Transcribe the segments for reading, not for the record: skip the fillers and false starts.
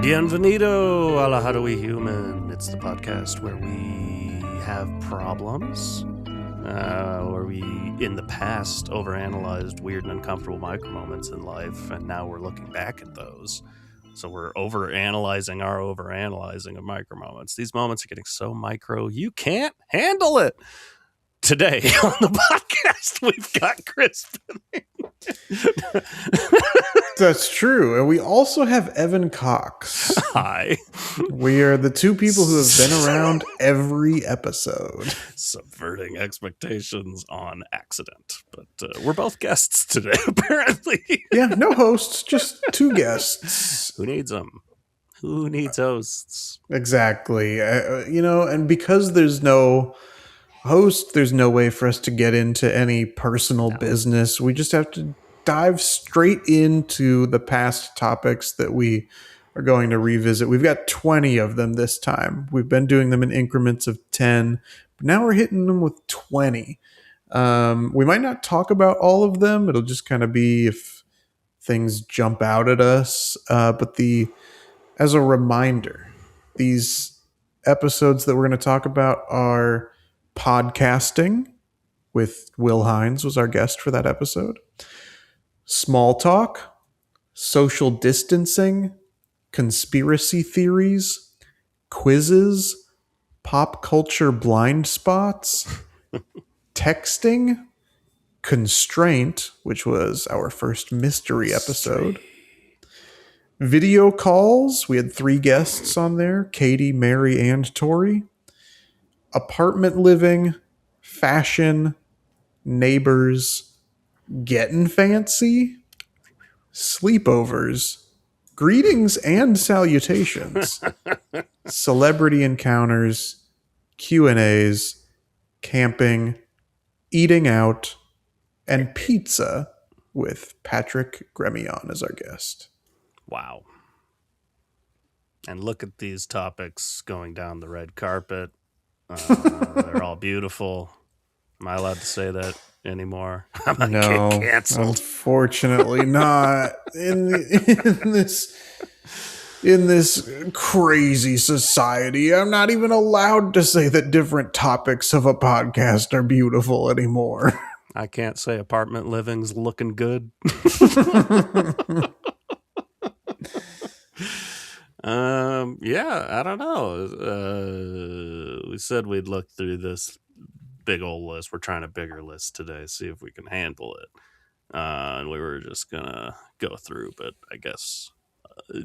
Bienvenido a la HowDoWeHuman. It's the podcast where we have problems, where we, in the past, overanalyzed weird and uncomfortable micro moments in life, and now we're looking back at those. So we're overanalyzing our overanalyzing of micro moments. These moments are getting so micro, you can't handle it. Today on the podcast, we've got Crispin. That's true. And we also have Evan Cox. Hi. We are the two people who have been around every episode. Subverting expectations on accident. But we're both guests today, apparently. Yeah, no hosts, just two guests. Who needs them? Who needs hosts? Exactly. And because there's no host, there's no way for us to get into any personal business. We just have to dive straight into the past topics that we are going to revisit. We've got 20 of them this time. We've been doing them in increments of 10, but now we're hitting them with 20. We might not talk about all of them. It'll just kind of be if things jump out at us. But as a reminder, these episodes that we're going to talk about are podcasting with Will Hines was our guest for that episode. Small talk, social distancing, conspiracy theories, quizzes, pop culture blind spots, texting, constraint, which was our first mystery episode, video calls. We had 3 guests on there, Katie, Mary, and Tori. Apartment living, fashion, neighbors, getting fancy, sleepovers, greetings and salutations, celebrity encounters, Q&As, camping, eating out, and pizza with Patrick Gremion as our guest. Wow. And look at these topics going down the red carpet. They're all beautiful. Am I allowed to say that anymore? I'm not getting canceled. Unfortunately not. In this crazy society, I'm not even allowed to say that different topics of a podcast are beautiful anymore. I can't say apartment living's looking good. Yeah, I don't know. We said we'd look through this big old list. We're trying a bigger list today, see if we can handle it. And we were just gonna go through, but I guess,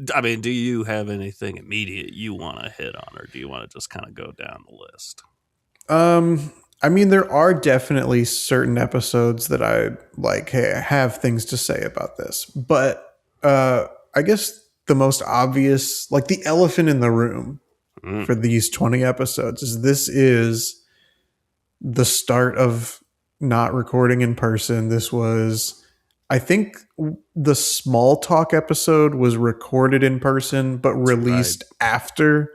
do you have anything immediate you want to hit on, or do you want to just kind of go down the list? There are definitely certain episodes that I like, hey, I have things to say about this, but I guess the most obvious, like the elephant in the room for these 20 episodes is the start of not recording in person. This was, I think the small talk episode was recorded in person, but released after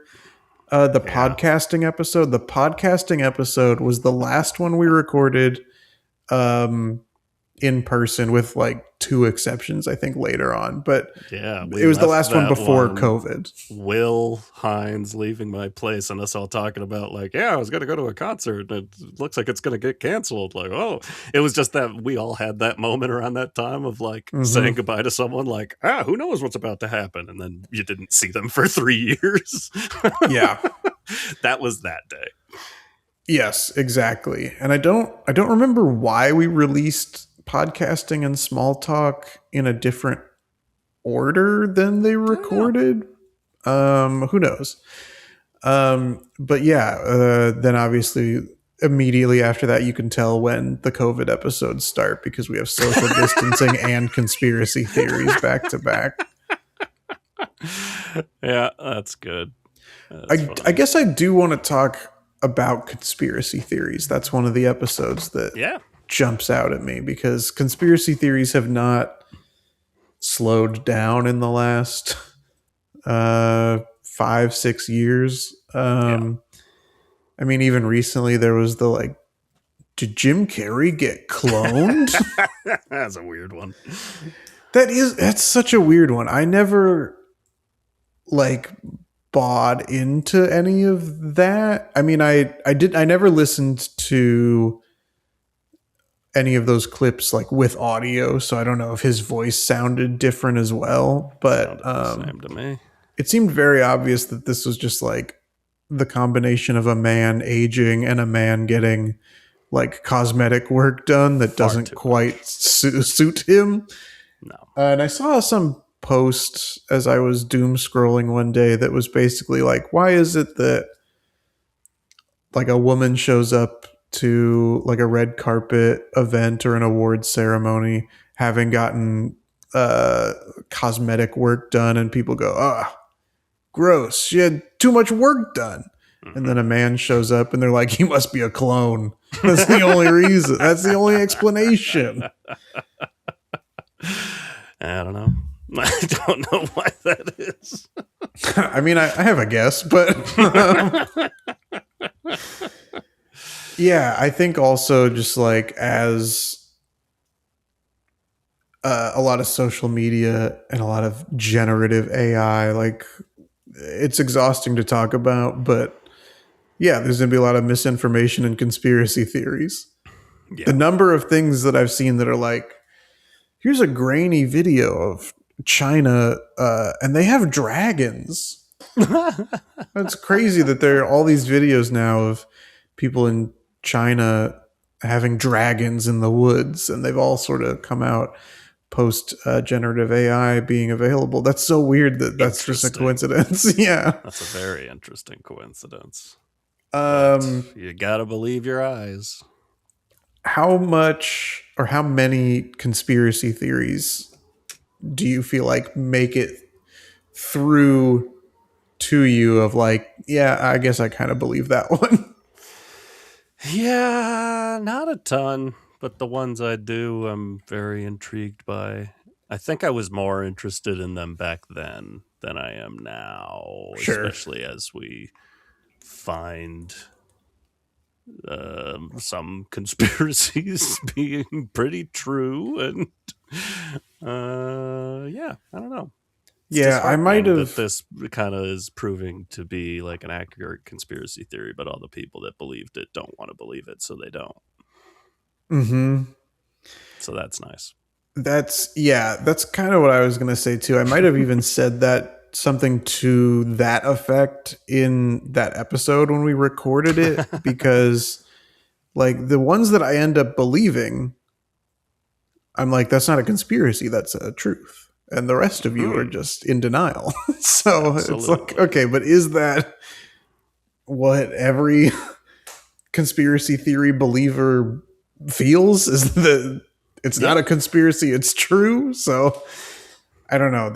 the podcasting episode. The podcasting episode was the last one we recorded in person, with like 2 exceptions, I think, later on. But yeah, it was the last one before COVID. Will Hines leaving my place and us all talking about like, yeah, I was going to go to a concert and it looks like it's going to get canceled. Like, oh, it was just that we all had that moment around that time of like saying goodbye to someone like, who knows what's about to happen. And then you didn't see them for 3 years. Yeah. That was that day. Yes, exactly. And I don't remember why we released podcasting and small talk in a different order than they recorded. Who knows? But yeah, then obviously immediately after that, you can tell when the COVID episodes start because we have social distancing and conspiracy theories back to back. Yeah, that's good. I guess I do want to talk about conspiracy theories. That's one of the episodes that jumps out at me because conspiracy theories have not slowed down in the last 5-6 years. Even recently there was the like, did Jim Carrey get cloned? That's a weird one. That's such a weird one. I never like bought into any of that. I mean, I never listened to any of those clips like with audio, so I don't know if his voice sounded different as well, but Sounded the same to me. it seemed very obvious that this was just like the combination of a man aging and a man getting like cosmetic work done that Far doesn't too quite suit him. No. And I saw some post as I was doom scrolling one day that was basically like, why is it that like a woman shows up to like a red carpet event or an awards ceremony having gotten uh cosmetic work done and people go, ah, gross, she had too much work done. And then a man shows up and they're like, he must be a clone. That's the only reason. That's the only explanation. I don't know. I don't know why that is. I mean, I have a guess, but yeah, I think also just like as a lot of social media and a lot of generative AI, like it's exhausting to talk about, but yeah, there's going to be a lot of misinformation and conspiracy theories. Yeah. The number of things that I've seen that are like, here's a grainy video of China and they have dragons. It's crazy that there are all these videos now of people in China having dragons in the woods, and they've all sort of come out post generative AI being available. That's so weird that that's just a coincidence. Yeah. That's a very interesting coincidence. You gotta believe your eyes. How much or how many conspiracy theories do you feel like make it through to you of like, yeah, I guess I kind of believe that one? Yeah, not a ton, but the ones I do, I'm very intrigued by. I think I was more interested in them back then than I am now, Sure. especially as we find some conspiracies being pretty true. And yeah, I don't know. It's yeah, I might have. that this kind of is proving to be like an accurate conspiracy theory, but all the people that believed it don't want to believe it, so they don't. Mm-hmm. So that's nice. That's kind of what I was going to say too. I might have even said that something to that effect in that episode when we recorded it, because like the ones that I end up believing, I'm like, that's not a conspiracy, that's a truth. And the rest of you are just in denial. So Absolutely. It's like, okay, but is that what every conspiracy theory believer feels? Is that it's not a conspiracy, it's true? So I don't know.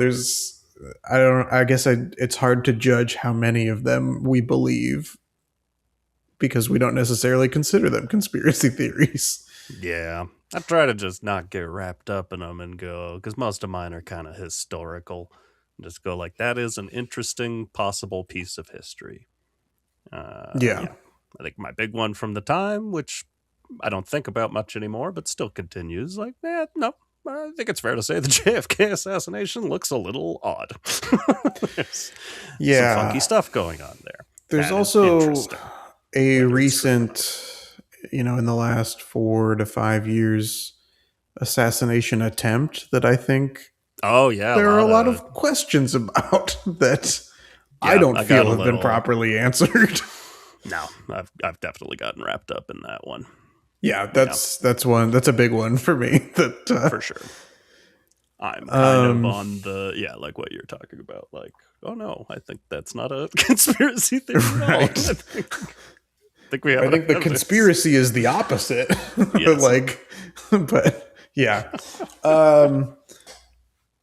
I guess it's hard to judge how many of them we believe because we don't necessarily consider them conspiracy theories. Yeah. I try to just not get wrapped up in them and go, because most of mine are kind of historical. Just go like, that is an interesting possible piece of history. Yeah. I think my big one from the time, which I don't think about much anymore, but still continues, like, no, I think it's fair to say the JFK assassination looks a little odd. There's some funky stuff going on there. There's that also a recent, in the last 4 to 5 years, assassination attempt that I think there are a lot of questions about that I don't feel have been properly answered. No, I've definitely gotten wrapped up in that one. Yeah, that's a big one for me. That for sure. I'm kind of on the like what you're talking about. Like, oh no, I think that's not a conspiracy theory. Right. I think we have. I think the conspiracy is the opposite. Yes. But yeah.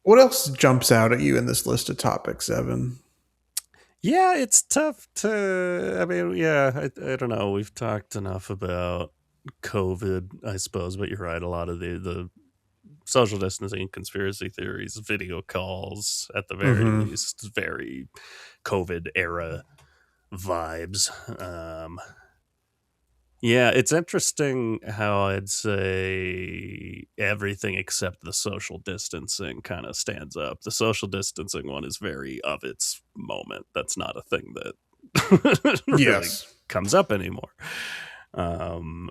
What else jumps out at you in this list of topics, Evan? Yeah, it's tough to. I mean, yeah, I don't know. We've talked enough about COVID, I suppose, but you're right. A lot of the social distancing, conspiracy theories, video calls, at the very least, very COVID era vibes. Yeah, it's interesting how I'd say everything except the social distancing kind of stands up. The social distancing one is very of its moment. That's not a thing that really Yes. comes up anymore. Um,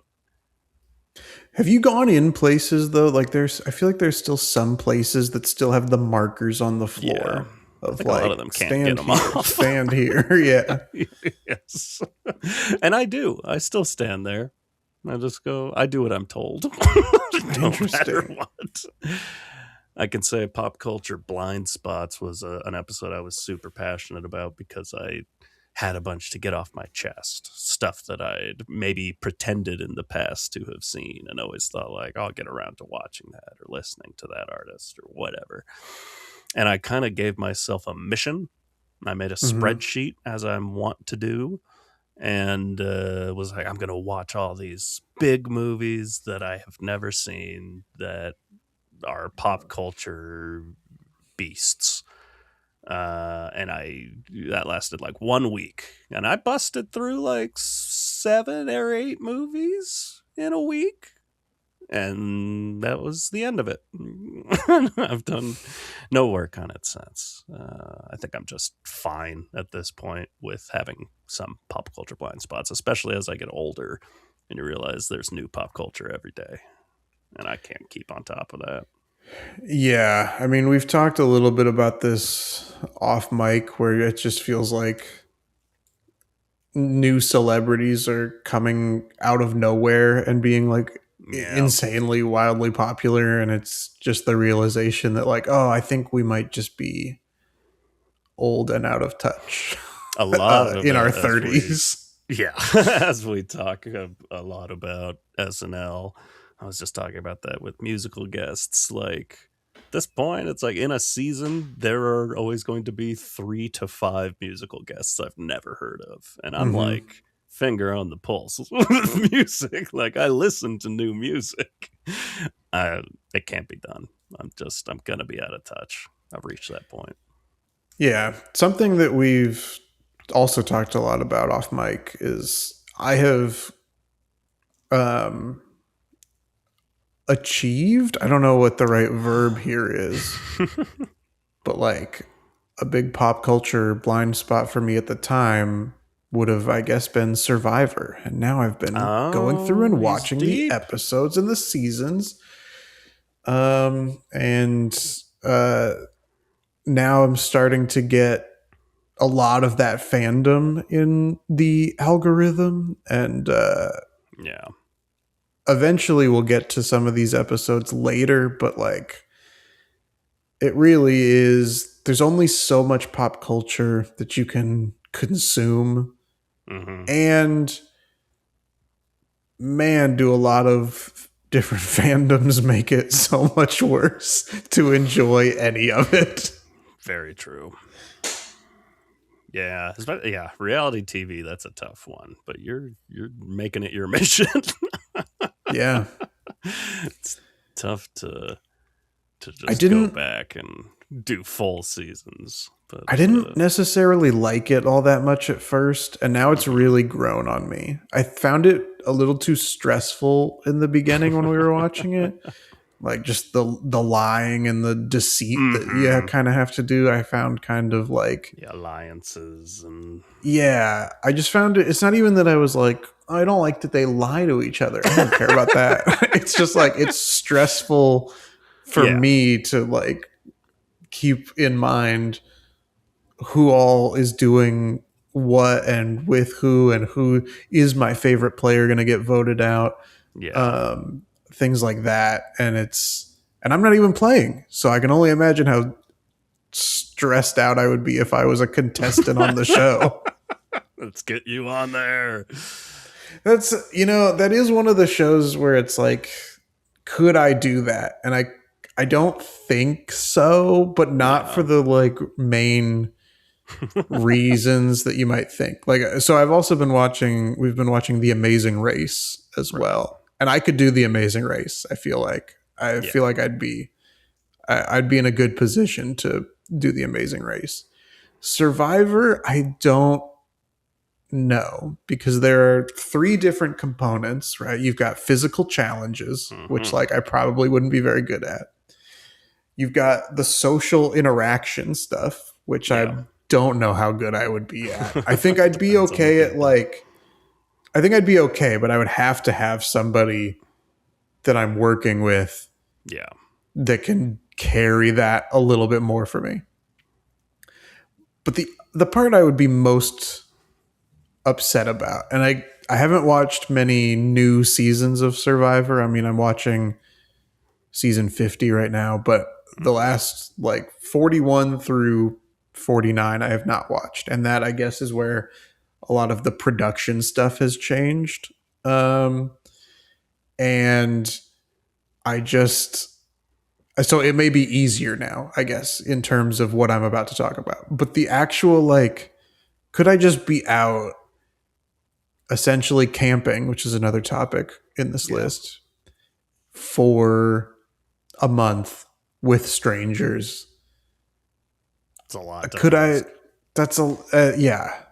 Have you gone in places though? Like I feel like there's still some places that still have the markers on the yeah, floor I of think a lot of like them can't get stand them here, off. stand here. Yeah. Yes, and I do. I still stand there. I just go. I do what I'm told, no matter Interesting. what. I can say pop culture blind spots was an episode I was super passionate about because I had a bunch to get off my chest, stuff that I'd maybe pretended in the past to have seen and always thought like, I'll get around to watching that or listening to that artist or whatever. And I kind of gave myself a mission. I made a Hmm. spreadsheet, as I'm wont to do, and was like, I'm going to watch all these big movies that I have never seen that are pop culture beasts. And that lasted like 1 week, and I busted through like 7 or 8 movies in a week, and that was the end of it. I've done no work on it since. I think I'm just fine at this point with having some pop culture blind spots, especially as I get older and you realize there's new pop culture every day, and I can't keep on top of that. Yeah. I mean, we've talked a little bit about this off mic where it just feels like new celebrities are coming out of nowhere and being like Yeah, insanely wildly popular, and it's just the realization that like, oh, I think we might just be old and out of touch a lot of in our it as we 30s. yeah as we talk a lot about SNL. I was just talking about that with musical guests. Like, at this point, it's like in a season there are always going to be 3 to 5 musical guests I've never heard of, and I'm Hmm. like finger on the pulse with music. Like, I listen to new music. It can't be done. I'm gonna be out of touch. I've reached that point. Yeah. Something that we've also talked a lot about off mic is I have um, achieved, I don't know what the right verb here is, but like a big pop culture blind spot for me at the time would have, I guess, been Survivor. And now I've been going through Oh, and he's watching the deep. episodes and the seasons. And uh, now I'm starting to get a lot of that fandom in the algorithm. And Yeah. eventually we'll get to some of these episodes later, but like, it really is, there's only so much pop culture that you can consume. Hmm. And man, do a lot of different fandoms make it so much worse to enjoy any of it. Very true. Yeah, yeah. Reality TV, that's a tough one, but you're making it your mission. Yeah. It's tough to I just go didn't back and do full seasons, but I didn't necessarily like it all that much at first, and now it's mhm. really grown on me. I found it a little too stressful in the beginning when we were watching it. Like just the lying and the deceit that you Hmm. kind of have to do. I found kind of like, Yeah, alliances and yeah, I just found it. It's not even that I was like, I don't like that they lie to each other. I don't care about that. It's just like it's stressful for yeah, me to like keep in mind who all is doing what and with who, and who is my favorite player going to get voted out. yeah. Um, Things like that. And I'm not even playing. So I can only imagine how stressed out I would be if I was a contestant on the show. Let's get you on there. That's, that is one of the shows where it's like, could I do that? And I don't think so, but not for Yeah. the like main reasons that you might think. Like, so we've been watching The Amazing Race as Right. well. And I could do The Amazing Race. I feel Yeah. like I'd be in a good position to do The Amazing Race. Survivor, I don't No, because there are three different components, right? You've got physical challenges, which like I probably wouldn't be very good at. You've got the social interaction stuff, which I don't know how good I would be at. I think I'd be okay at like, I think I'd be okay, but I would have to have somebody that I'm working with that can carry that a little bit more for me. But the part I would be most upset about, and I haven't watched many new seasons of Survivor. I mean, I'm watching season 50 right now, but the last like 41 through 49 I have not watched, and that I guess is where a lot of the production stuff has changed. And I just, so it may be easier now, I guess, in terms of what I'm about to talk about. But the actual, like, could I just be out essentially camping, which is another topic in this list, for a month with strangers? It's a lot. Could I? That's a yeah.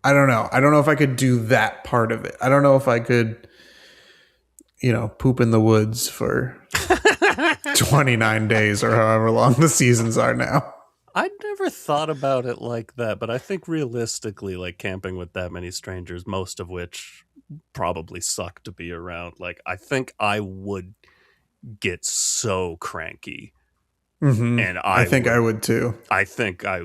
I don't know. I don't know if I could do that part of it. I don't know if I could, poop in the woods for 29 days or however long the seasons are now. I never thought about it like that, but I think realistically, like camping with that many strangers, most of which probably suck to be around, like I think I would get so cranky. And I think I would too. I think I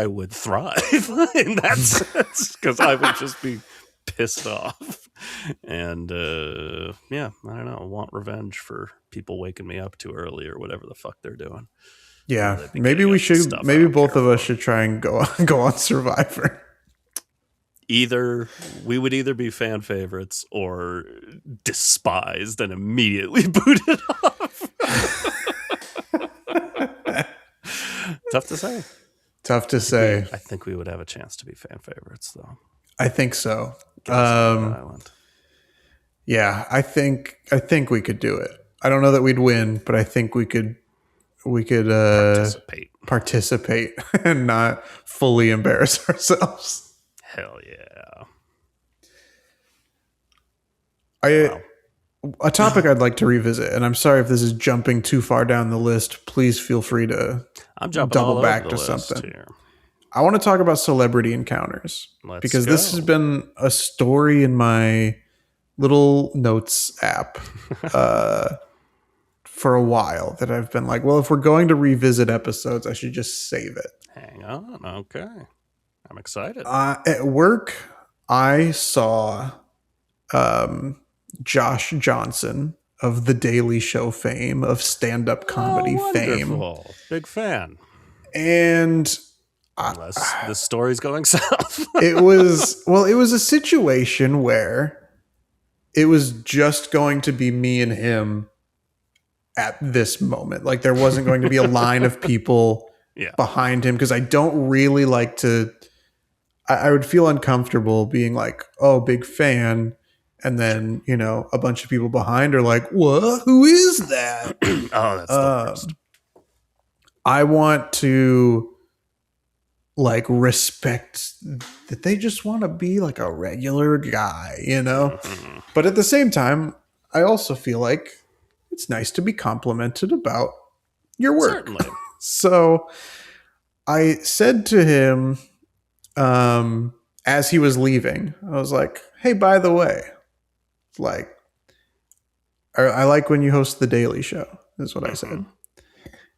would thrive in that sense, because I would just be pissed off. And I don't know, want revenge for people waking me up too early or whatever the fuck they're doing. Yeah, maybe we should. Maybe both of us should try and go on Survivor. We would either be fan favorites or despised and immediately booted off. Tough to say. I think we would have a chance to be fan favorites, though. I think so. Yeah, I think we could do it. I don't know that we'd win, but I think we could participate and not fully embarrass ourselves. Hell yeah. A topic I'd like to revisit, and I'm sorry if this is jumping too far down the list. Please feel free to double back to something. Here. I want to talk about celebrity encounters because this has been a story in my little notes app for a while that I've been like, well, if we're going to revisit episodes, I should just save it. Hang on. Okay. I'm excited. At work, I saw Josh Johnson of The Daily Show fame, of stand-up comedy fame. Big fan. And unless the story's going south. it was a situation where it was just going to be me and him at this moment. Like there wasn't going to be a line of people behind him, because I don't really like to, I would feel uncomfortable being like, oh, big fan. And then, a bunch of people behind are like, what? Who is that? Oh, that's the worst. I want to respect that they just want to be like a regular guy, Mm-hmm. But at the same time, I also feel like it's nice to be complimented about your work. Certainly. So I said to him, as he was leaving, I was like, hey, by the way, I like when you host The Daily Show, is what I said. And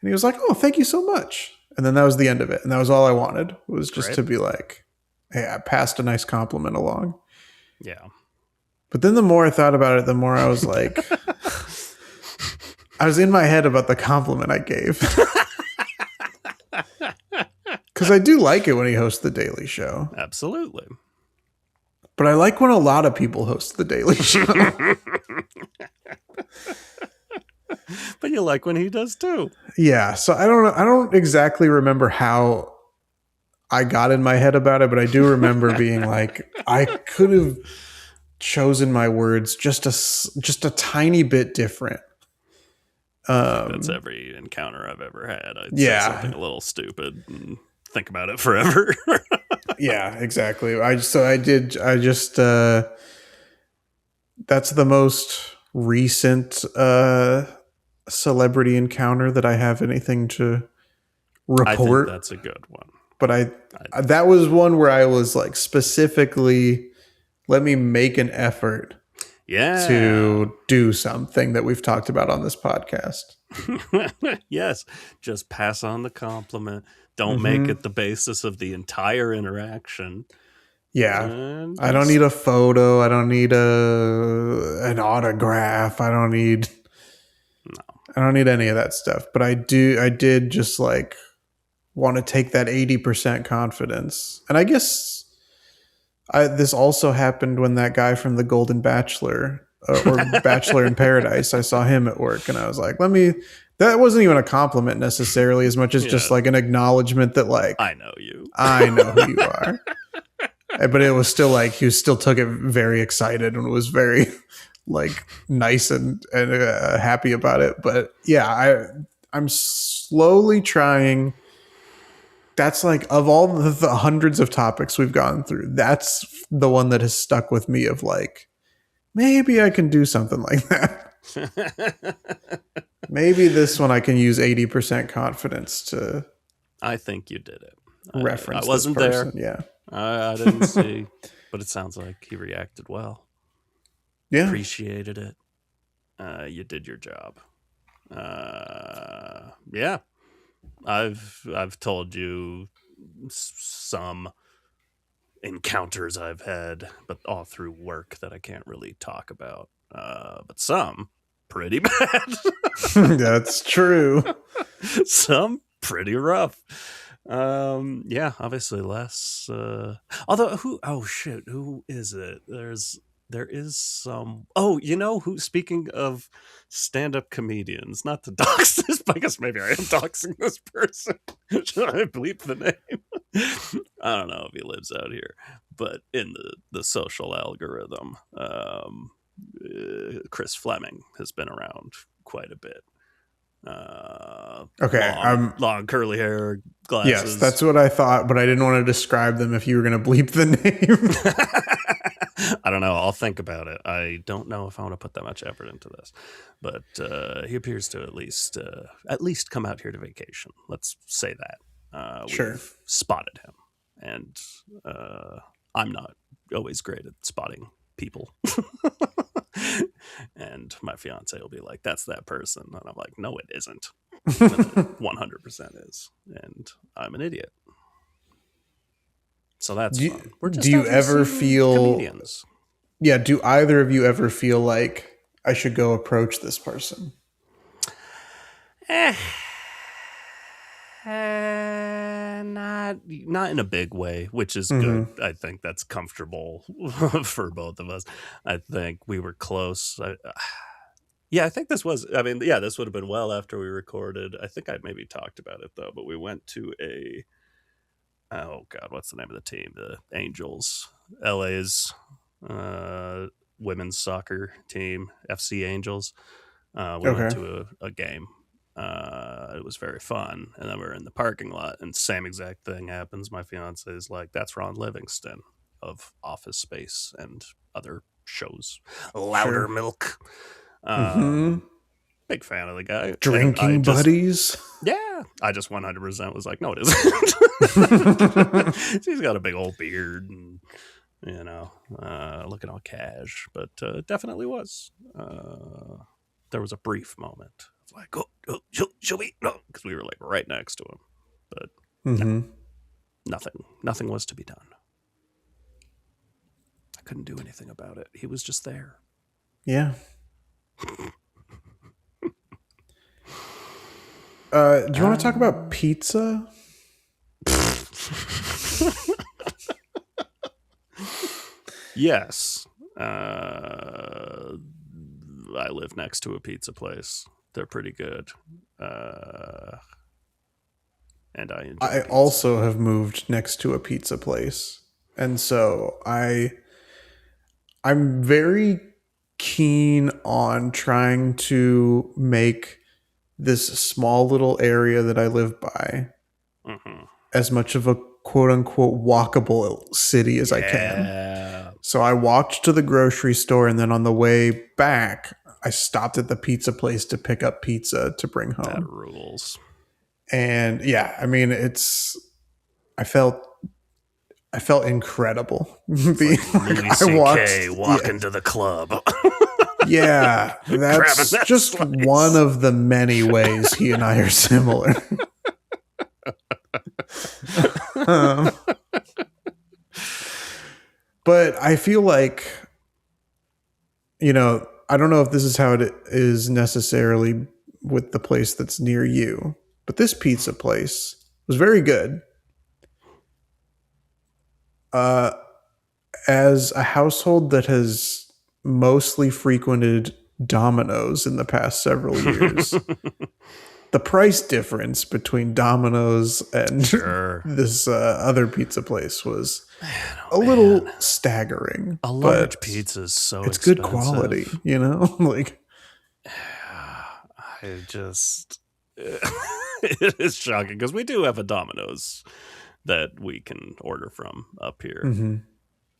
he was like, oh, thank you so much. And then that was the end of it. And that was all I wanted, was just to be like, hey, I passed a nice compliment along. Yeah. But then the more I thought about it, the more I was like, I was in my head about the compliment I gave. Because I do like it when he hosts The Daily Show. Absolutely. But I like when a lot of people host The Daily Show. But you like when he does too. Yeah. So I don't exactly remember how I got in my head about it, but I do remember being like, I could have chosen my words just a tiny bit different. That's every encounter I've ever had. I'd say something a little stupid and think about it forever. Yeah, exactly. That's the most recent celebrity encounter that I have anything to I think report. that's a good one. But I, that was one where I was like, specifically, let me make an effort yeah. to do something that we've talked about on this podcast. Yes. Just pass on the compliment. Don't make Hmm. it the basis of the entire interaction. Yeah. And I don't need a photo. I don't need an autograph. I don't need any of that stuff. But I did just like want to take that 80% confidence. And I guess this also happened when that guy from the Golden Bachelor or Bachelor in Paradise, I saw him at work and I was like, that wasn't even a compliment necessarily as much as just Yeah. like an acknowledgement that like, I know you. I know who you are. But it was still like, he still took it very excited and was very like nice and happy about it. But yeah, I'm slowly trying. That's like, of all the hundreds of topics we've gone through, that's the one that has stuck with me of like, maybe I can do something like that. Maybe this one I can use 80% confidence to I think you did it. I reference this wasn't person. there. Yeah. I didn't see, but it sounds like he reacted well. Yeah. Appreciated it. You did your job. Yeah, I've told you some encounters I've had, but all through work that I can't really talk about. But some pretty bad. That's true. Some pretty rough. Yeah, obviously less. Although who is it? There is some. Oh, you know who? Speaking of stand-up comedians, not to dox this, but I guess maybe I am doxing this person. Should I bleep the name? I don't know if he lives out here, but in the social algorithm, Chris Fleming has been around quite a bit. Okay. Long curly hair, Yes, glasses. that's what I thought, but I didn't want to describe them if you were going to bleep the I don't know. I'll think about it. I don't know if I want to put that much effort into this, but he appears to at least come out here to vacation. Let's say that. Sure. We've spotted him, and I'm not always great at spotting people. And my fiance will be like, "That's that person," and I'm like, "No, it isn't. 100% is," and I'm an idiot. So that's fun. We're just do you out here ever seeing feel comedians. Yeah, do either of you ever feel like I should go approach this person? Not in a big way, which is good. I think that's comfortable for both of us. I think we were close. Yeah, I think this was. I mean, yeah, this would have been well after we recorded. I think I maybe talked about it though, but we went to a. Oh God, what's the name of the team? The Angels, LA's women's soccer team, FC Angels. We went Okay. to a game. It was very fun, and then we're in the parking lot, and same exact thing happens. My fiance is like, "That's Ron Livingston of Office Space and other shows, Louder Sure. Milk." Mm-hmm. Big fan of the guy, and Drinking buddies. I just 100% was like, "No, it isn't." He's got a big old beard, and looking all cash, but definitely was. There was a brief moment of like, oh she'll be no, because we were like right next to him, but no, nothing was to be done. I couldn't do anything about it. He was just there. Yeah. Do you want to talk about pizza? Yes. I live next to a pizza place. They're pretty good. And I enjoy I pizza. also have moved next to a pizza place. And so I'm very keen on trying to make this small little area that I live by Mm-hmm. as much of a quote unquote walkable city as I can. Yeah. So I walked to the grocery store, and then on the way back, I stopped at the pizza place to pick up pizza to bring home. That rules. And yeah, I mean, I felt incredible. Louis C.K. walking to the club. Yeah, that's that just slice. one of the many ways he and I are similar. But I feel like, I don't know if this is how it is necessarily with the place that's near you, but this pizza place was very good. As a household that has mostly frequented Domino's in the past several years, the price difference between Domino's and this other pizza place was a little staggering. A large pizza is so it's expensive. Good quality, like I just it is shocking because we do have a Domino's that we can order from up here. Mm-hmm.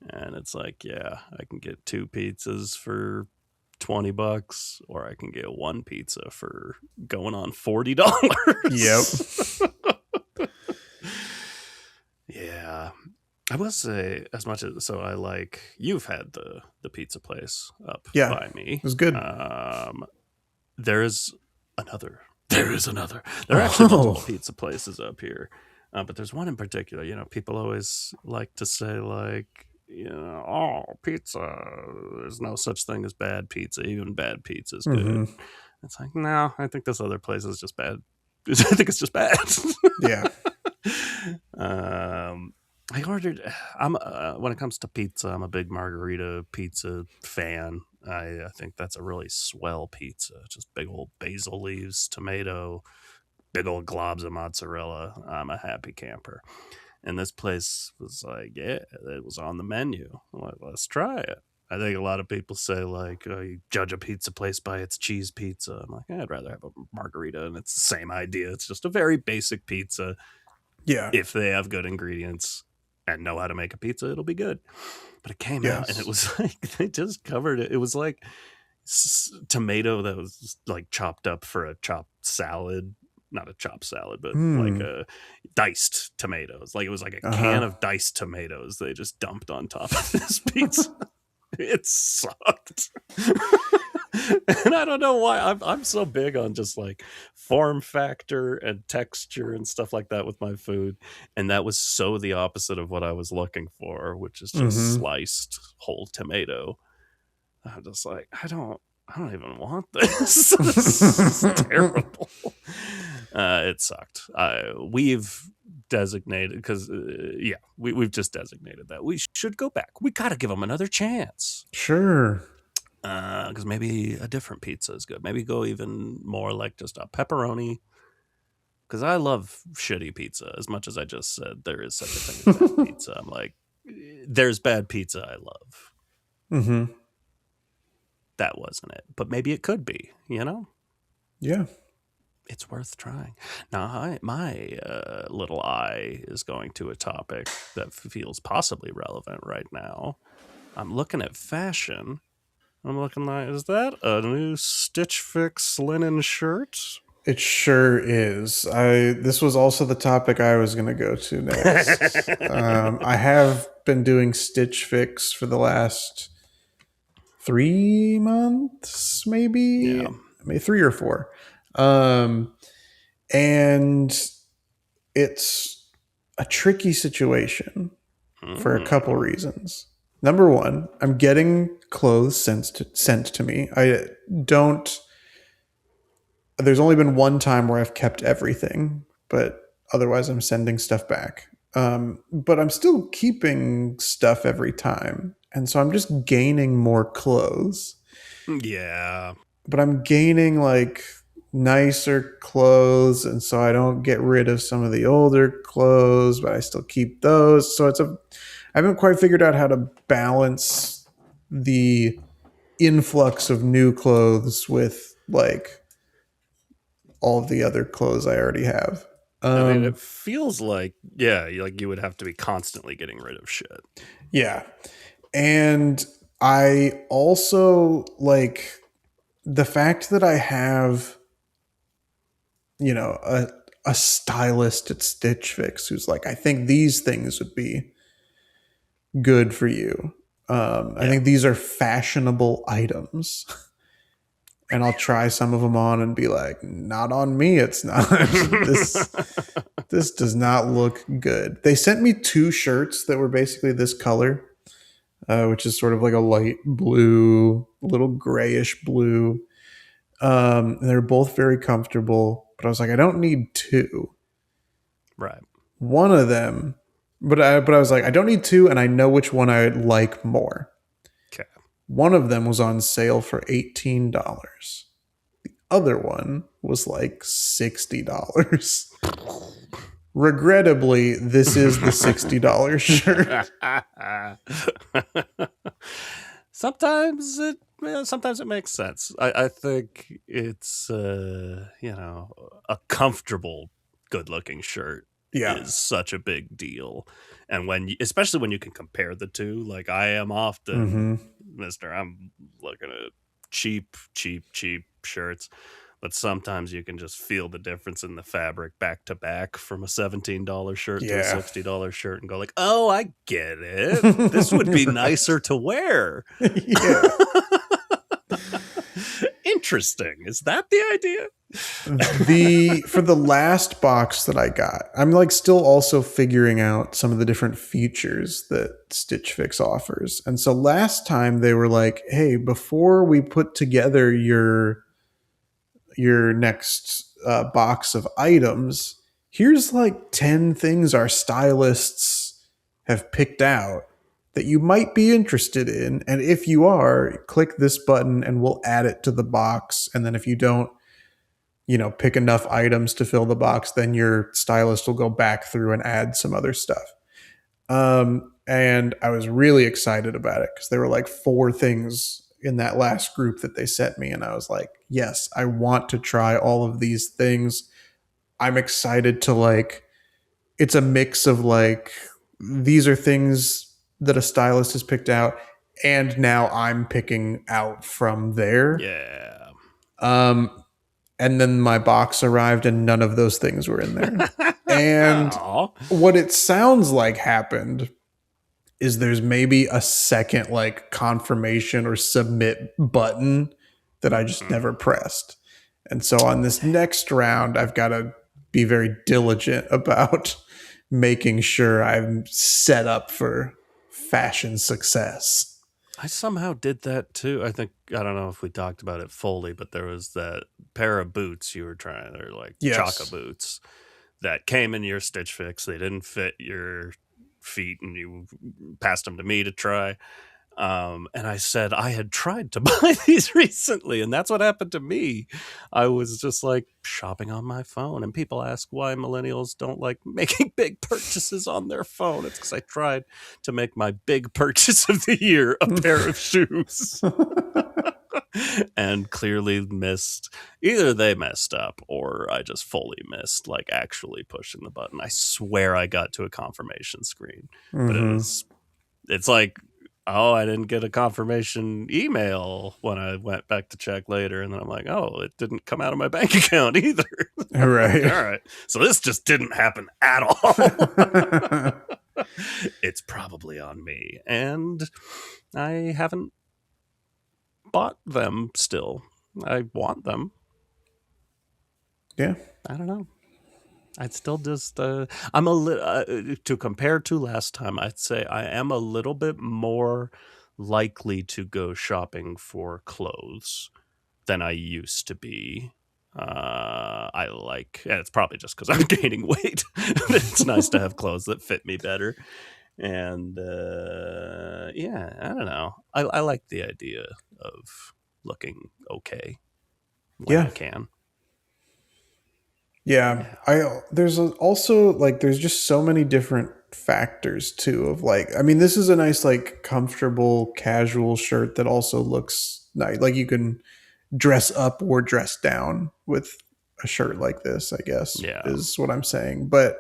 And it's like, yeah, I can get 2 pizzas for $20, or I can get 1 pizza for going on $40. Yep. Yeah. I will say, as much as you've had the pizza place up by me. It was good. There is another. There are actually multiple pizza places up here. But there's one in particular, people always like to say, pizza, there's no such thing as bad pizza. Even bad pizza is good. Mm-hmm. It's like, no, I think this other place is just bad. I think it's just bad. Yeah. I ordered, when it comes to pizza, I'm a big margarita pizza fan. I think that's a really swell pizza. Just big old basil leaves, tomato, big old globs of mozzarella. I'm a happy camper. And this place was like, yeah, it was on the menu. I'm like, let's try it. I think a lot of people say, you judge a pizza place by its cheese pizza. I'm like, I'd rather have a margarita, and it's the same idea. It's just a very basic pizza. Yeah. If they have good ingredients and know how to make a pizza, it'll be good. But it came out, and it was like, they just covered it. It was like tomato that was chopped up for a chopped salad. Not a chopped salad, but a diced tomatoes. It was like a can of diced tomatoes they just dumped on top of this pizza. It sucked. And I don't know why. I'm so big on just form factor and texture and stuff like that with my food. And that was so the opposite of what I was looking for, which is just sliced whole tomato. I'm just like, I don't even want this. This is terrible. It sucked. We've designated, because we've just designated that we should go back. We got to give them another chance. Sure. Because maybe a different pizza is good. Maybe go even more just a pepperoni. Because I love shitty pizza. As much as I just said there is such a thing as bad pizza, I'm like, there's bad pizza I love. Mm-hmm. That wasn't it, but maybe it could be. Yeah. It's worth trying. Now, my little eye is going to a topic that feels possibly relevant right now. I'm looking at fashion. I'm looking is that a new Stitch Fix linen shirt? It sure is. This was also the topic I was going to go to next. I have been doing Stitch Fix for the last 3 months, maybe 3 or 4. And it's a tricky situation for a couple reasons. Number one, I'm getting clothes sent to me. There's only been one time where I've kept everything, but otherwise I'm sending stuff back. But I'm still keeping stuff every time. And so I'm just gaining more clothes. Yeah. But I'm gaining nicer clothes, and so I don't get rid of some of the older clothes, but I still keep those. So I haven't quite figured out how to balance the influx of new clothes with all of the other clothes I already have. I mean, it Um, feels like, yeah, like you would have to be constantly getting rid of shit. yeah. And I also like the fact that I have, you know, a stylist at Stitch Fix who's like, I think these things would be good for you. I Yeah. think these are fashionable items. And I'll try some of them on and be like, not on me, it's not. This does not look good. They sent me two shirts that were basically this color, which is sort of like a light blue, little grayish blue. They're both very comfortable, but I was like, I don't need two. Right. One of them, but I was like, I don't need two, and I know which one I like more. Okay. One of them was on sale for $18. Other one was like $60. Regrettably, this is the $60 shirt. Sometimes it makes sense. I think it's a comfortable, good-looking shirt Yeah. is such a big deal, and especially when you can compare the two. Like I am Mm-hmm. often, Mister, I'm looking at cheap shirts. But sometimes you can just feel the difference in the fabric back to back from a $17 shirt to a Yeah. $60 shirt and go like, oh, I get it. This would be Right. nicer to wear. Yeah. Interesting. Is that the idea? For the last box that I got, I'm like still also figuring out some of the different features that Stitch Fix offers. And so last time they were like, hey, before we put together your next box of items, here's like 10 things our stylists have picked out that you might be interested in. And if you are, click this button and we'll add it to the box. And then if you don't, pick enough items to fill the box, then your stylist will go back through and add some other stuff. And I was really excited about it because there were like 4 things in that last group that they sent me. And I was like, yes, I want to try all of these things. I'm excited to it's a mix of like, these are things that a stylist has picked out. And now I'm picking out from there. Yeah. And then my box arrived and none of those things were in there. And Aw. what it sounds like happened is there's maybe a second like confirmation or submit button that I just never pressed. And so on this next round, I've got to be very diligent about making sure I'm set up for fashion success. I somehow did that too. I don't know if we talked about it fully, but there was that pair of boots you were trying. They're like Yes. Chaka boots that came in your Stitch Fix. They didn't fit your feet and you passed them to me to try. And I said I had tried to buy these recently, and that's what happened to me. I was just like shopping on my phone, and people ask why millennials don't like making big purchases on their phone. It's because I tried to make my big purchase of the year a pair of shoes. And clearly missed. Either they messed up or I just fully missed like actually pushing the button. I swear I got to a confirmation screen, but it's like, oh, I didn't get a confirmation email when I went back to check later, and then I'm like, oh, it didn't come out of my bank account either. Right. All right, so this just didn't happen at all. It's probably on me, and I haven't bought them still. I want them. Yeah. I don't know. I'd still just I'm a little to compare to last time. I'd say I am a little bit more likely to go shopping for clothes than I used to be. And it's probably just because I'm gaining weight. It's nice to have clothes that fit me better. And yeah, I don't know. I like the idea of looking okay when I can. Yeah, there's also like there's just so many different factors too of like, I mean, this is a nice like comfortable casual shirt that also looks nice. Like you can dress up or dress down with a shirt like this, I guess, Yeah. is what I'm saying. But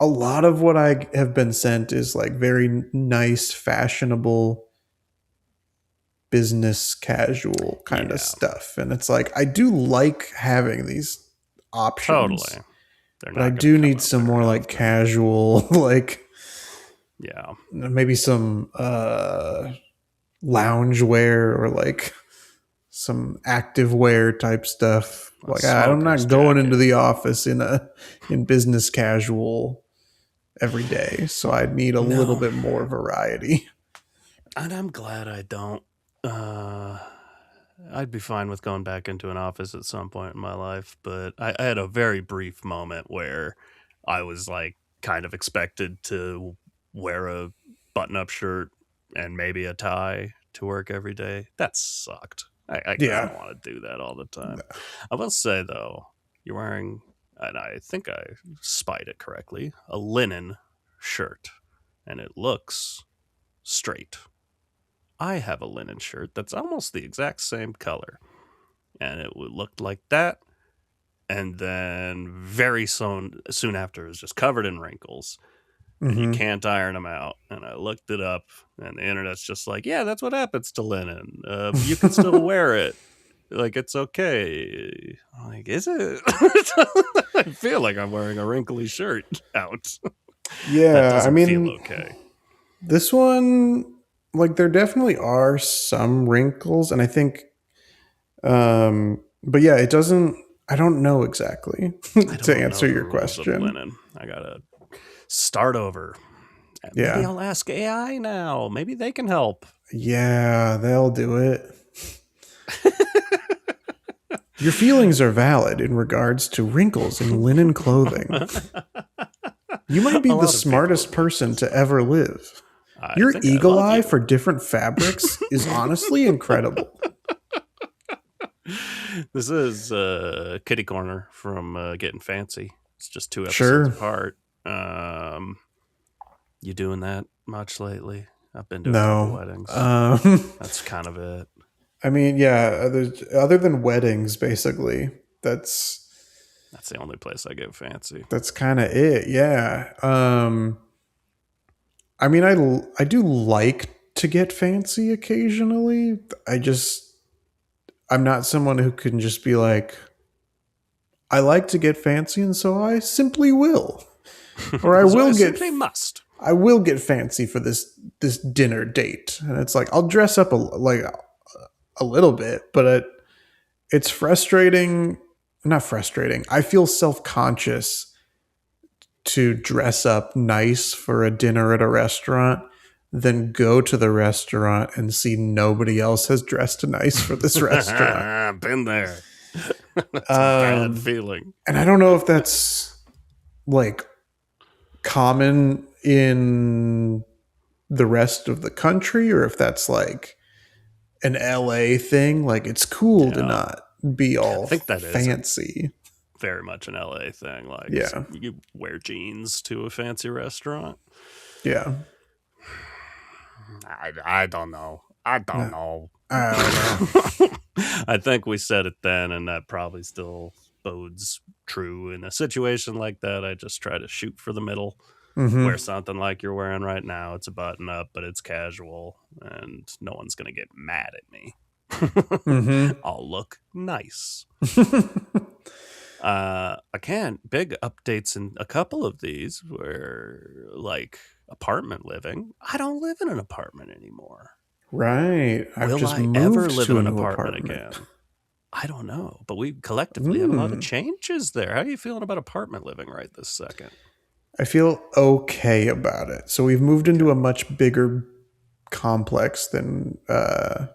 a lot of what I have been sent is like very nice, fashionable, business casual kind of Yeah. stuff. And it's like, I do like having these options, Totally. They're but I not going to do come need up some more very like often. casual, like Yeah. maybe some lounge wear or like some active wear type stuff. A Like I'm smoker's not going jacket. into the office in business casual every day, so I need a little No. bit more variety. And I'm glad I don't. I'd be fine with going back into an office at some point in my life, but I had a very brief moment where I was like kind of expected to wear a button up shirt and maybe a tie to work every day. That sucked. I kind Yeah. of want to do that all the time. I will say, though, you're wearing, and I think I spied it correctly, a linen shirt, and it looks straight. I have a linen shirt that's almost the exact same color, and it looked like that. And then very soon after, it was just covered in wrinkles, and you Mm-hmm. can't iron them out. And I looked it up, and the internet's just like, yeah, that's what happens to linen. You can still wear it. Like, it's okay. I'm like, is it? I feel like I'm wearing a wrinkly shirt out. That Yeah, I doesn't feel mean, okay. this one, like, there definitely are some wrinkles, and I think, but yeah, it doesn't. I don't know exactly I to don't know answer the your rules of question. linen. I gotta start over. Maybe Yeah, I'll ask AI now. Maybe they can help. yeah, they'll do it. Your feelings are valid in regards to wrinkles in linen clothing. You might be A the lot of people smartest have written person this to up. ever live. I Your think I eagle love eye you. for different fabrics is honestly incredible. This is Kitty Corner from Getting Fancy. It's just 2 episodes Sure. apart. Um, you doing that much lately? I've been to a couple No. weddings. That's kind of it. I mean, yeah, other than weddings, basically, that's That's the only place I get fancy. that's kind of it. Yeah. I mean, I do like to get fancy occasionally. I'm not someone who can just be like, I like to get fancy, and so I simply will, or So I simply must. I will get fancy for this dinner date, and it's like I'll dress up a little bit, but it's frustrating. Not frustrating. I feel self conscious to dress up nice for a dinner at a restaurant, then go to the restaurant and see nobody else has dressed nice for this restaurant. Been there. That's a bad feeling. And I don't know if that's like common in the rest of the country or if that's like an LA thing. Like it's cool to Yeah. not be I all think that is fancy. very much an LA thing. Like, Yeah. you wear jeans to a fancy restaurant. Yeah. I don't know. I don't know. I don't know. I think we said it then, and that probably still bodes true in a situation like that. I just try to shoot for the middle. Mhm. Wear something like you're wearing right now. It's a button up, but it's casual, and no one's going to get mad at me. Mhm. I'll look nice. Again, big updates in a couple of these where, like, apartment living. I don't live in an apartment anymore. Right. I've Will just I ever moved live to in a an new apartment apartment. again? I don't know, but we collectively have a lot of Mm. changes there. How are you feeling about apartment living right this second? I feel okay about it. So we've moved into a much bigger complex than I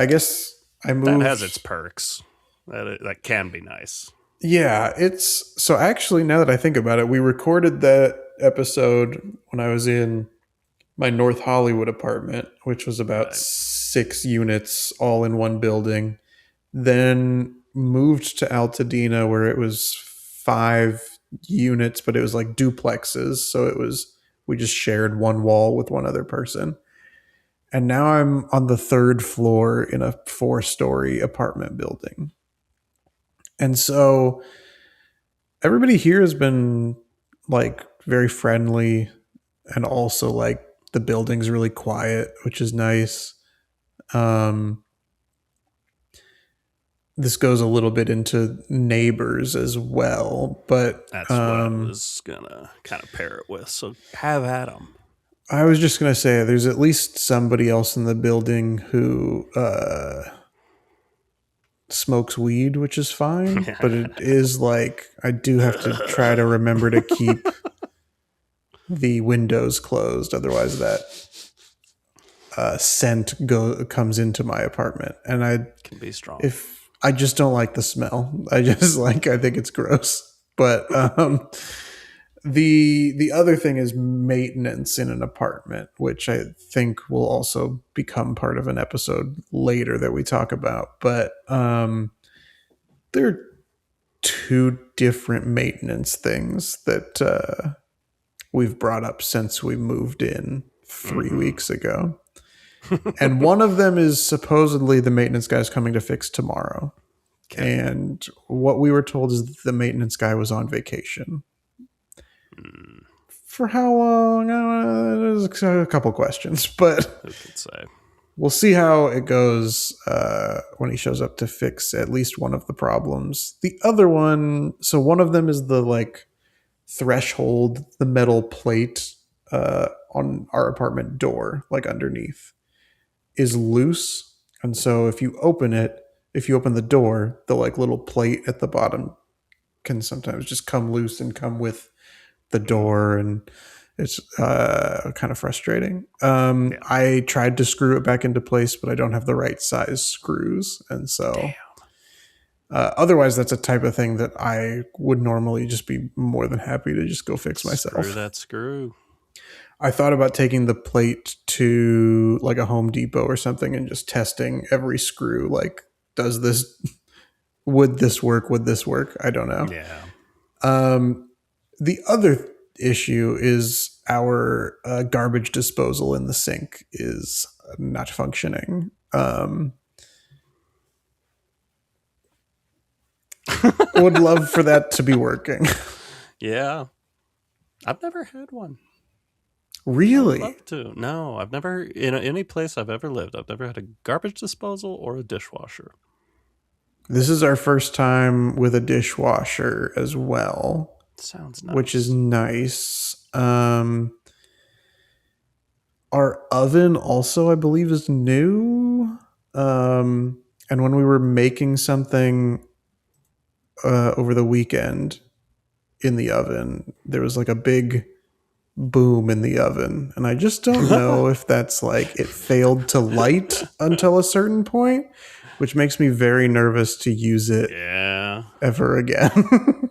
guess I That moved. has its perks. That can be nice. Yeah, it's so actually now that I think about it, we recorded that episode when I was in my North Hollywood apartment, which was about Right. 6 units all in one building. Then moved to Altadena where it was 5 units, but it was like duplexes. So we just shared one wall with one other person. And now I'm on the 3rd floor in a 4-story apartment building. And so everybody here has been like very friendly, and also like the building's really quiet, which is nice. Um, this goes a little bit into neighbors as well, but That's what I was gonna kind of pair it with. So have at them. I was just gonna say there's at least somebody else in the building who smokes weed, which is fine. But it is like I do have to try to remember to keep the windows closed, otherwise that scent comes into my apartment, and I Can be strong. if I just don't like the smell. I think it's gross. But the other thing is maintenance in an apartment, which I think will also become part of an episode later that we talk about. But there are two different maintenance things that we've brought up since we moved in 3 weeks ago. And one of them is supposedly the maintenance guy's coming to fix tomorrow. Okay. And what we were told is the maintenance guy was on vacation. For how long? There's a couple questions, but who could say? We'll see how it goes when he shows up to fix at least one of the problems. The other one, so one of them is the like threshold, the metal plate on our apartment door, like underneath, is loose. And so if you open the door, the like little plate at the bottom can sometimes just come loose and come with the door, and it's kind of frustrating. I tried to screw it back into place, but I don't have the right size screws. And so otherwise, that's a type of thing that I would normally just be more than happy to just go fix myself. Screw that screw. I thought about taking the plate to like a Home Depot or something and just testing every screw. Like, would this work? Would this work? I don't know. Yeah. The other issue is our garbage disposal in the sink is not functioning. Would love for that to be working. Yeah. I've never had one. Really? I'd love to. No, I've never, in any place I've ever lived, I've never had a garbage disposal or a dishwasher. This is our first time with a dishwasher as well. Sounds nice. Which is nice. Our oven also, I believe, is new. And when we were making something over the weekend in the oven, there was like a big boom in the oven. And I just don't know if that's like it failed to light until a certain point, which makes me very nervous to use it ever again.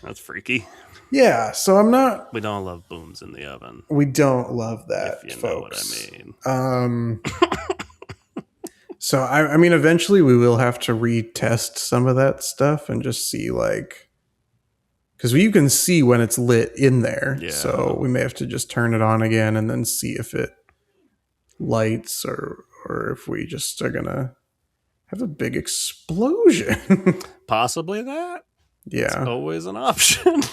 That's freaky. Yeah, so I'm not... We don't love booms in the oven. We don't love that, if you folks. know what I mean. So, I mean, eventually we will have to retest some of that stuff and just see, like... Because you can see when it's lit in there. Yeah. So we may have to just turn it on again and then see if it lights or if we just are going to have a big explosion. Possibly that. Yeah. It's always an option.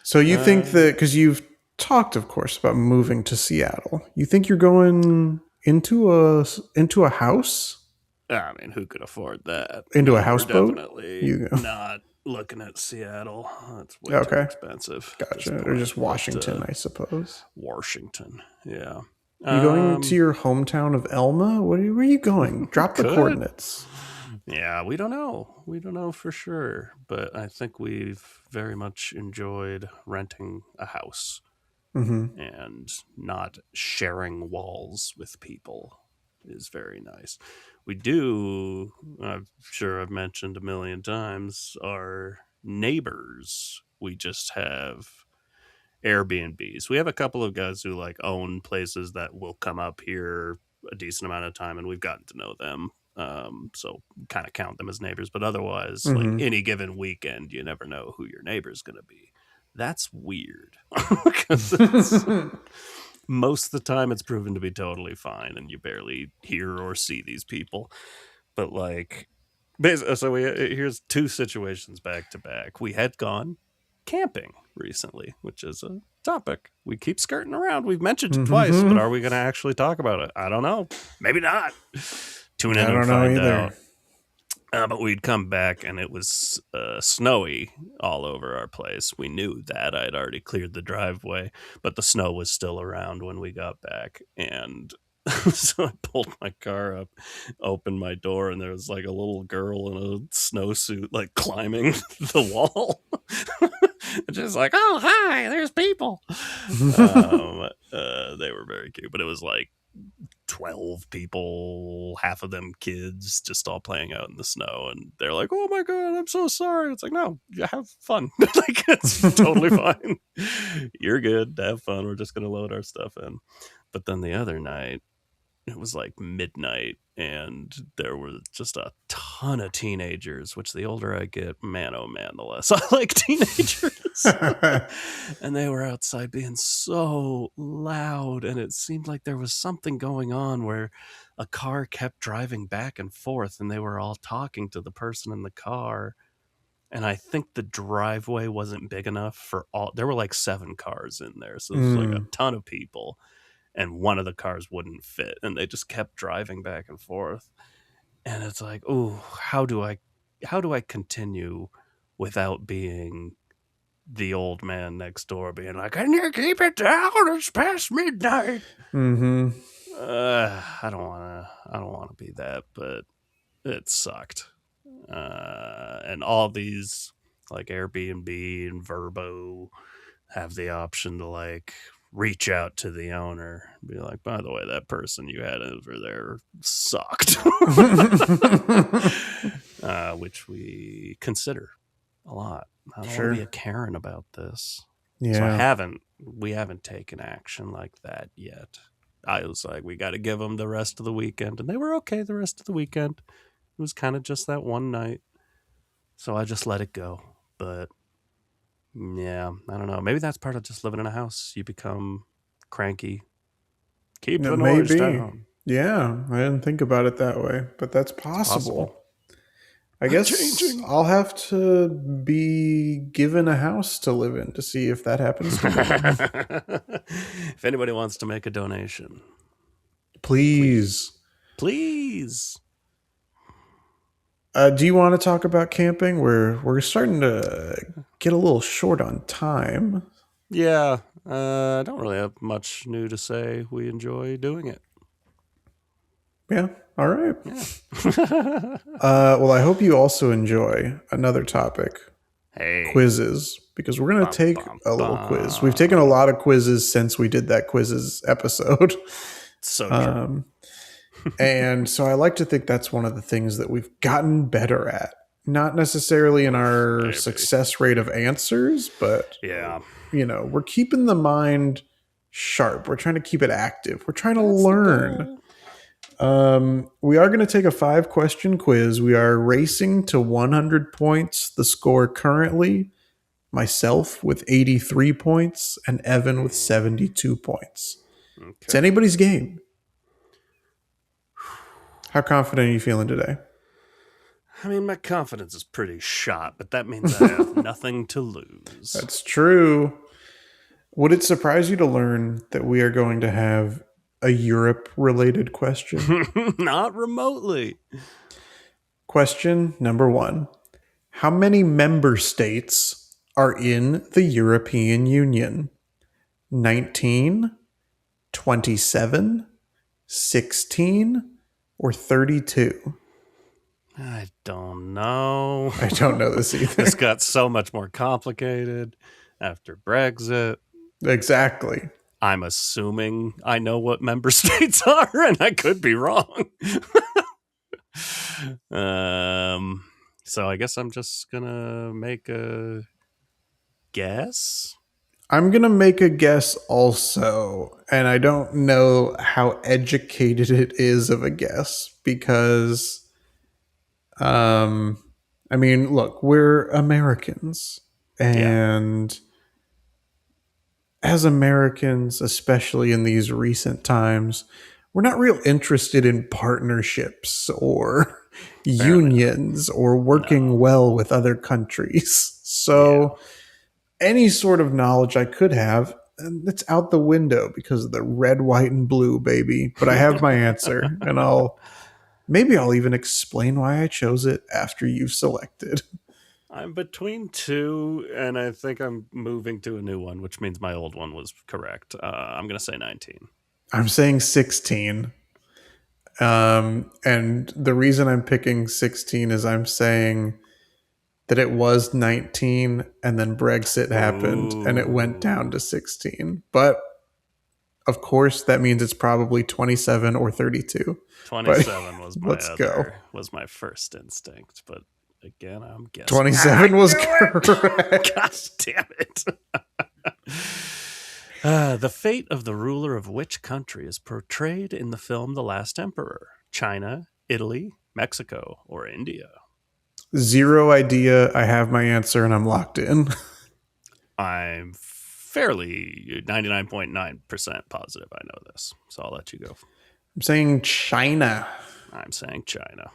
So you think that, because you've talked, of course, about moving to Seattle, you think you're going into a house? I mean, who could afford that? Into a houseboat? Definitely not looking at Seattle. That's way too expensive. Gotcha. Or just Washington, I suppose. Washington, yeah. Are you going to your hometown of Elma? Where are you going? Drop the coordinates. Yeah, we don't know. We don't know for sure. But I think we've very much enjoyed renting a house and not sharing walls with people is very nice. We do, I'm sure I've mentioned a million times, our neighbors. We just have Airbnbs. We have a couple of guys who like own places that will come up here a decent amount of time, and we've gotten to know them. So kind of count them as neighbors, but otherwise, like any given weekend, you never know who your neighbor's going to be. That's weird. most of the time it's proven to be totally fine and you barely hear or see these people. But like, so here's two situations back to back. We had gone camping recently, which is a topic we keep skirting around. We've mentioned it twice, but Mm-hmm. are we going to actually talk about it? I don't know. Maybe not. Tune in I and don't know find either. out. But we'd come back and it was snowy all over our place. We knew that. I had already cleared the driveway, but the snow was still around when we got back. And so I pulled my car up, opened my door, and there was like a little girl in a snowsuit, like climbing the wall. Just like, oh, hi, there's people. They were very cute, but it was like 12 people, half of them kids, just all playing out in the snow. And they're like, oh my God, I'm so sorry. It's like, no, you have fun. Like, it's totally fine. You're good. Have fun. We're just going to load our stuff in. But then the other night, it was like midnight and there were just a ton of teenagers, which the older I get, man, oh man, the less I like teenagers. And they were outside being so loud, and it seemed like there was something going on where a car kept driving back and forth and they were all talking to the person in the car. And I think the driveway wasn't big enough for all. There were like 7 cars in there, so it was like a ton of people, and one of the cars wouldn't fit, and they just kept driving back and forth. And it's like, oh, how do I continue without being the old man next door being like, can you keep it down? It's past midnight. Mm-hmm. I don't want to be that, but it sucked. And all these like Airbnb and Verbo have the option to like reach out to the owner, be like, by the way, that person you had over there sucked. Which we consider a lot. I don't want to be a Karen about this. Yeah. So we haven't taken action like that yet. I was like, we got to give them the rest of the weekend. And they were okay the rest of the weekend. It was kind of just that one night. So I just let it go. But yeah, I don't know. Maybe that's part of just living in a house. You become cranky. Keep the noise down. Yeah, I didn't think about it that way, but that's possible. I guess Changing. I'll have to be given a house to live in to see if that happens to me. If anybody wants to make a donation, Please. Do you want to talk about camping? We're starting to get a little short on time. Yeah, I don't really have much new to say. We enjoy doing it. Yeah. All right. Yeah. Well, I hope you also enjoy another topic. Hey. Quizzes, because we're going to take a little quiz. We've taken a lot of quizzes since we did that quizzes episode. So true. And so I like to think that's one of the things that we've gotten better at. Not necessarily in our success rate of answers, but yeah, we're keeping the mind sharp. We're trying to keep it active. We're trying to learn. We are going to take a 5-question quiz. We are racing to 100 points. The score currently, myself with 83 points and Evan with 72 points. Okay. It's anybody's game. How confident are you feeling today? I mean, my confidence is pretty shot, but that means I have nothing to lose. That's true. Would it surprise you to learn that we are going to have a Europe-related question? Not remotely. Question number 1. How many member states are in the European Union? 19, 27, 16, or 32? I don't know. I don't know this either. This got so much more complicated after Brexit. Exactly. I'm assuming I know what member states are, and I could be wrong. So I guess I'm just gonna make a guess. I'm gonna make a guess also, and I don't know how educated it is of a guess because, I mean, look, we're Americans, and as Americans, especially in these recent times, we're not real interested in partnerships or Apparently not. unions or No. working well with other countries. Yeah. So any sort of knowledge I could have, and it's out the window because of the red, white, and blue, baby. But I have my answer, and I'll even explain why I chose it after you've selected. I'm between two, and I think I'm moving to a new one, which means my old one was correct. I'm going to say 19. I'm saying 16. And the reason I'm picking 16 is I'm saying that it was 19 and then Brexit happened and it went down to 16. But of course, that means it's probably 27 or 32. But 27 was let's go. was my first instinct, but again, I'm guessing 27 was correct. Gosh damn it. The fate of the ruler of which country is portrayed in the film The Last Emperor? China, Italy, Mexico, or India? Zero idea. I have my answer and I'm locked in. I'm fairly 99.9% positive I know this, so I'll let you go. I'm saying China. I'm saying China.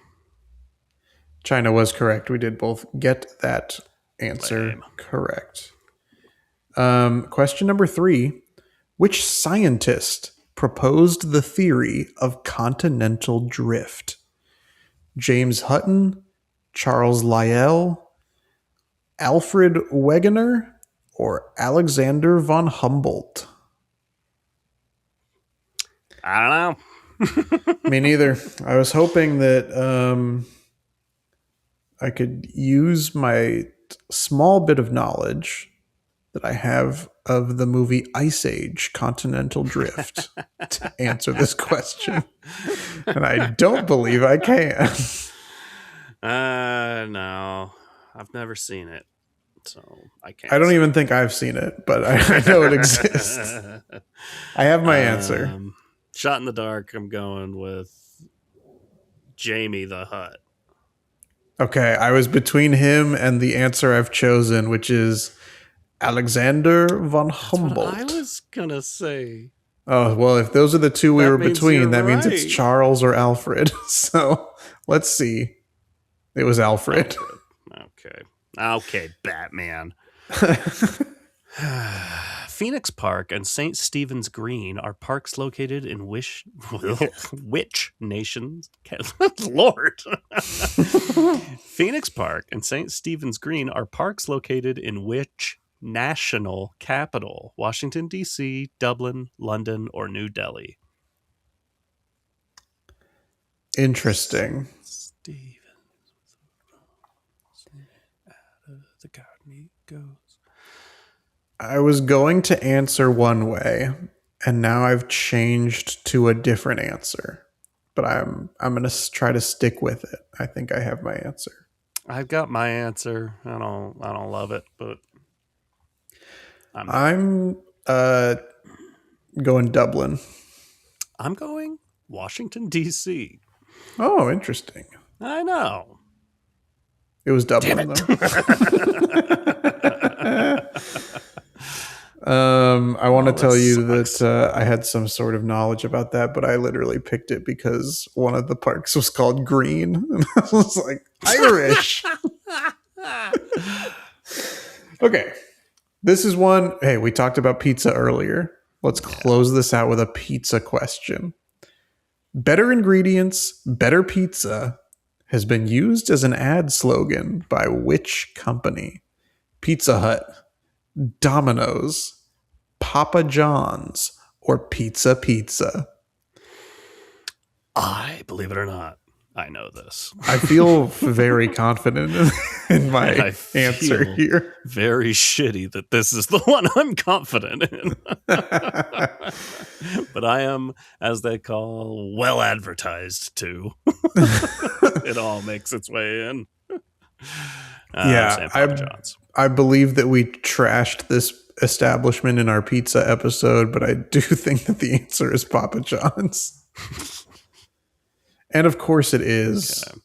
China was correct. We did both get that answer Lame. correct. Question number 3. Which scientist proposed the theory of continental drift? James Hutton, Charles Lyell, Alfred Wegener, or Alexander von Humboldt? I don't know. Me neither. I was hoping that I could use my small bit of knowledge that I have of the movie Ice Age Continental Drift to answer this question. And I don't believe I can. No. I've never seen it, so I can't. I don't even think I've seen it, but I know it exists. I have my answer. Shot in the dark, I'm going with Jamie the Hutt. Okay, I was between him and the answer I've chosen, which is Alexander von Humboldt. That's what I was going to say. Oh, well, if those are the two we were between, that means right. it's Charles or Alfred. So let's see. It was Alfred. Okay, Batman. Phoenix Park and St. Stephen's Green are parks located in which nations? Lord. Phoenix Park and St. Stephen's Green are parks located in which national capital? Washington, D.C., Dublin, London, or New Delhi? Interesting. Stevens. Out of the garden he goes. I was going to answer one way, and now I've changed to a different answer. But I'm going to try to stick with it. I think I have my answer. I've got my answer. I don't love it, but I'm going Dublin. I'm going Washington, D.C. Oh, interesting. I know. It was Dublin, though. I want to tell you that I had some sort of knowledge about that, but I literally picked it because one of the parks was called Green. And I was like, Irish. Okay. This is one. Hey, we talked about pizza earlier. Let's close this out with a pizza question. Better ingredients, better pizza has been used as an ad slogan by which company? Pizza Hut, Domino's, Papa John's, or Pizza Pizza? I, believe it or not, I know this. I feel very confident in my answer here. Very shitty that this is the one I'm confident in. But I am, as they call, well advertised to. It all makes its way in. Yeah, I believe that we trashed this establishment in our pizza episode, but I do think that the answer is Papa John's. And of course it is. Okay.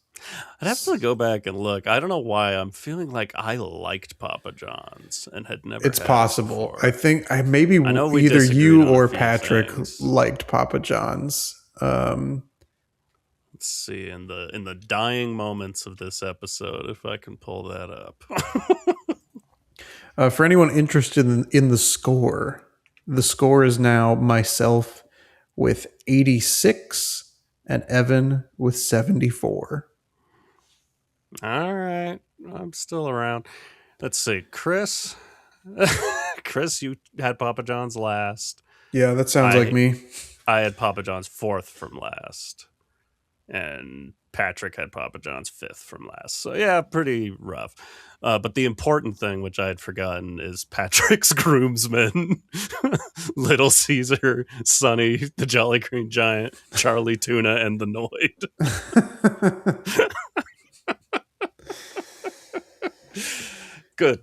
I'd have to go back and look. I don't know why. I'm feeling like I liked Papa John's and had never It's had possible. it before. I think maybe I know we either disagreed you on a or few Patrick things. liked Papa John's. Let's see in the dying moments of this episode if I can pull that up. For anyone interested in the score is now myself with 86 and Evan with 74. All right, I'm still around. Let's see, Chris. Chris, you had Papa John's last. Yeah, that sounds like me. I had Papa John's fourth from last, and Patrick had Papa John's fifth from last. So yeah, pretty rough. But the important thing, which I had forgotten, is Patrick's groomsmen: Little Caesar, Sonny, the Jolly Green Giant, Charlie Tuna, and the Noid. Good.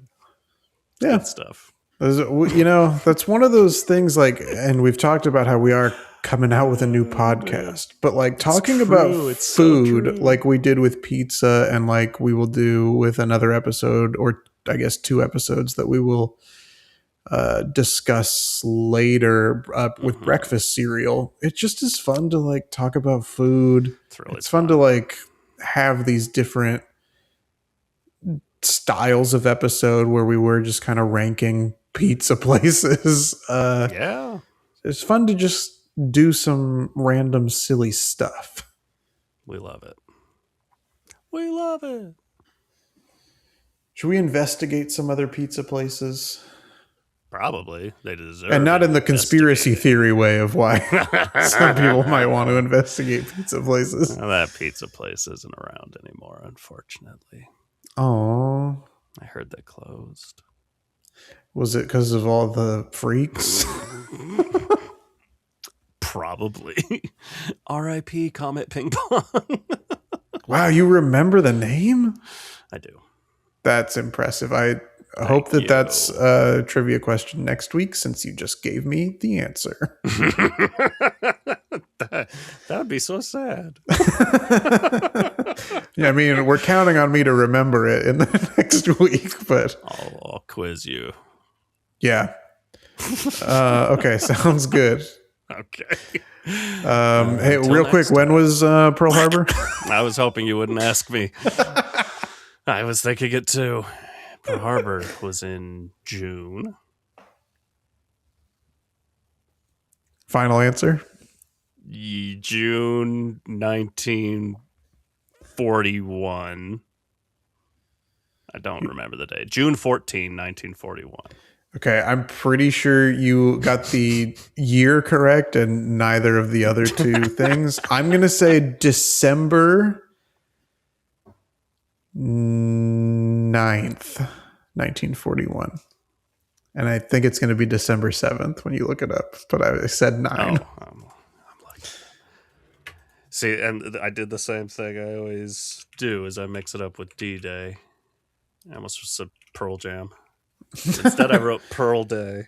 Yeah. Good stuff. That's one of those things, like, and we've talked about how we are coming out with a new podcast, but like talking about food, so like we did with pizza and like we will do with another episode, or I guess 2 episodes that we will discuss later with breakfast cereal. It just is fun to like talk about food. It's fun to like have these different styles of episode where we were just kind of ranking pizza places. Yeah, it's fun to just do some random silly stuff. We love it. We love it. Should we investigate some other pizza places? Probably. They deserve and not in the conspiracy theory way of why some people might want to investigate pizza places. Well, that pizza place isn't around anymore, unfortunately. Oh, I heard they closed. Was it because of all the freaks? Probably. R.I.P. Comet Ping Pong. Wow, you remember the name? I do. That's impressive. I hope that's a trivia question next week, since you just gave me the answer. that would be so sad. Yeah, I mean, we're counting on me to remember it in the next week, but I'll quiz you. Yeah. Okay, sounds good. Okay. Hey, real quick, when was Pearl Harbor? I was hoping you wouldn't ask me. I was thinking it too. Pearl Harbor was in June. Final answer? June 1941. I don't remember the date. June 14, 1941. Okay, I'm pretty sure you got the year correct and neither of the other 2 things. I'm going to say December 9th, 1941. And I think it's going to be December 7th when you look it up, but I said 9. Oh, I'm like, see, and I did the same thing I always do, is I mix it up with D-Day. I almost said Pearl Jam. Instead, I wrote Pearl Day.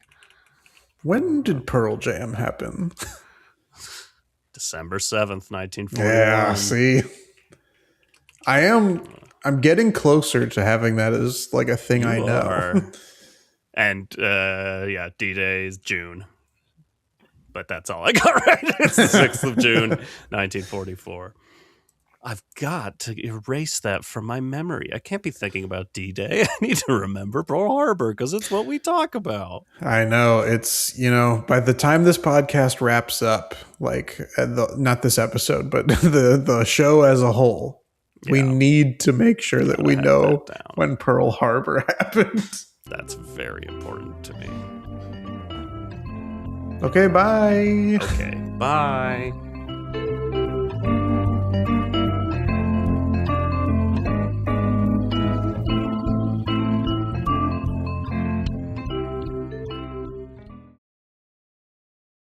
When did Pearl Jam happen? December 7th, 1941. Yeah, see. I'm getting closer to having that as like a thing I know. Are. And D-Day is June. But that's all I got right. It's the 6th of June, 1944. I've got to erase that from my memory. I can't be thinking about D-Day. I need to remember Pearl Harbor because it's what we talk about. I know. It's, by the time this podcast wraps up, like not this episode, but the show as a whole, we need to make sure that we know when Pearl Harbor happened. That's very important to me. Okay, bye. Okay, bye.